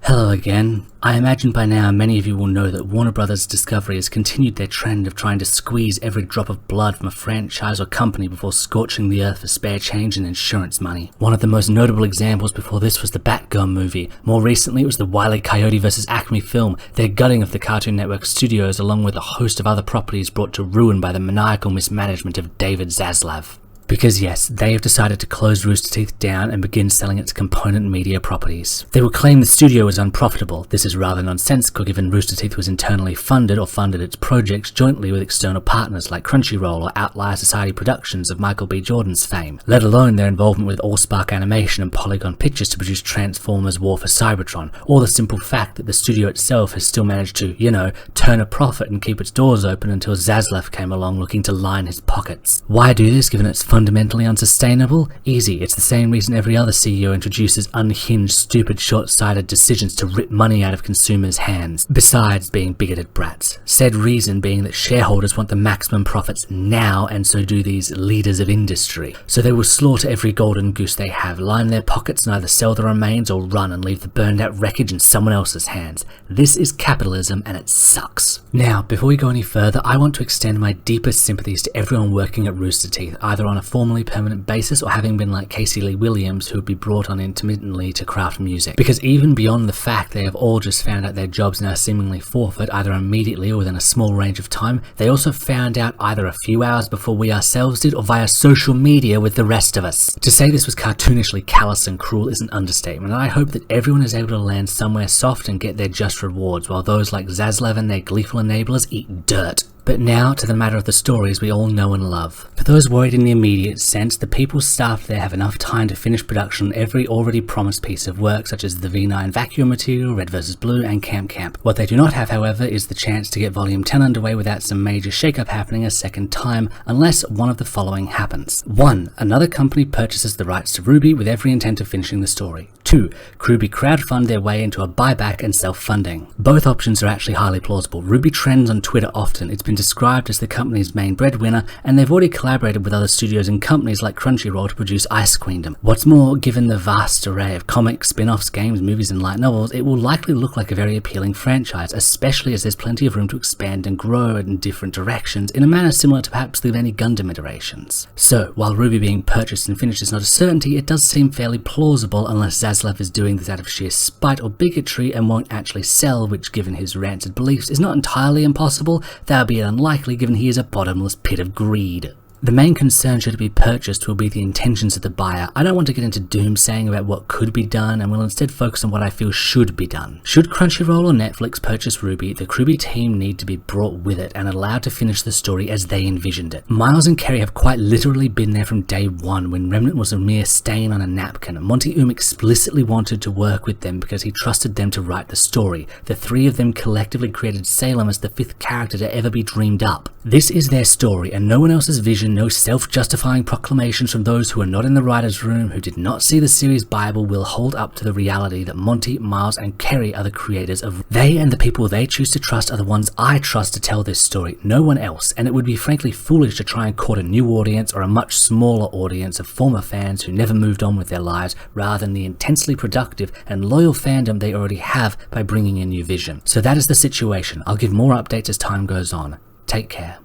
Hello again. I imagine by now many of you will know that Warner Bros. Discovery has continued their trend of trying to squeeze every drop of blood from a franchise or company before scorching the earth for spare change and insurance money. One of the most notable examples before this was the Batgirl movie. More recently it was the Wile E. Coyote vs. Acme film, their gutting of the Cartoon Network studios along with a host of other properties brought to ruin by the maniacal mismanagement of David Zaslav. Because yes, they have decided to close Rooster Teeth down and begin selling its component media properties. They will claim the studio is unprofitable. This is rather nonsensical given Rooster Teeth was internally funded or funded its projects jointly with external partners like Crunchyroll or Outlier Society Productions of Michael B. Jordan's fame, let alone their involvement with Allspark Animation and Polygon Pictures to produce Transformers War for Cybertron, or the simple fact that the studio itself has still managed to, turn a profit and keep its doors open until Zaslav came along looking to line his pockets. Why do this given it's fundamentally unsustainable? Easy, it's the same reason every other CEO introduces unhinged, stupid, short-sighted decisions to rip money out of consumers' hands, besides being bigoted brats. Said reason being that shareholders want the maximum profits now, and so do these leaders of industry. So they will slaughter every golden goose they have, line their pockets and either sell the remains or run and leave the burned out wreckage in someone else's hands. This is capitalism and it sucks. Now, before we go any further, I want to extend my deepest sympathies to everyone working at Rooster Teeth, either on a formally permanent basis or having been like Casey Lee Williams who would be brought on intermittently to craft music. Because even beyond the fact they have all just found out their jobs now seemingly forfeit either immediately or within a small range of time, they also found out either a few hours before we ourselves did or via social media with the rest of us. To say this was cartoonishly callous and cruel is an understatement, and I hope that everyone is able to land somewhere soft and get their just rewards, while those like Zaslav and their gleeful enablers eat dirt. But now to the matter of the stories we all know and love. For those worried in the immediate sense, the people staffed there have enough time to finish production on every already promised piece of work such as the V9 vacuum material, Red vs. Blue and Camp Camp. What they do not have, however, is the chance to get Volume 10 underway without some major shakeup happening a second time, unless one of the following happens. 1. Another company purchases the rights to RWBY with every intent of finishing the story. 2. Crewbie crowdfund their way into a buyback and self-funding. Both options are actually highly plausible. RWBY trends on Twitter often. It's been described as the company's main breadwinner, and they've already collaborated with other studios and companies like Crunchyroll to produce Ice Queendom. What's more, given the vast array of comics, spin-offs, games, movies and light novels, it will likely look like a very appealing franchise, especially as there's plenty of room to expand and grow in different directions in a manner similar to perhaps the many Gundam iterations. So, while RWBY being purchased and finished is not a certainty, it does seem fairly plausible unless Zaslav is doing this out of sheer spite or bigotry and won't actually sell, which given his rancid beliefs is not entirely impossible, that would be unlikely given he is a bottomless pit of greed. The main concern should it be purchased will be the intentions of the buyer. I don't want to get into doomsaying about what could be done and will instead focus on what I feel should be done. Should Crunchyroll or Netflix purchase RWBY, the Crewbie team need to be brought with it and allowed to finish the story as they envisioned it. Miles and Kerry have quite literally been there from day one when Remnant was a mere stain on a napkin. Monty explicitly wanted to work with them because he trusted them to write the story. The three of them collectively created Salem as the fifth character to ever be dreamed up. This is their story and no one else's vision. No self-justifying proclamations from those who are not in the writer's room, who did not see the series Bible, will hold up to the reality that Monty, Miles and Kerry are the creators of. They and the people they choose to trust are the ones I trust to tell this story, no one else, and it would be frankly foolish to try and court a new audience or a much smaller audience of former fans who never moved on with their lives rather than the intensely productive and loyal fandom they already have by bringing a new vision. So that is the situation. I'll give more updates as time goes on. Take care.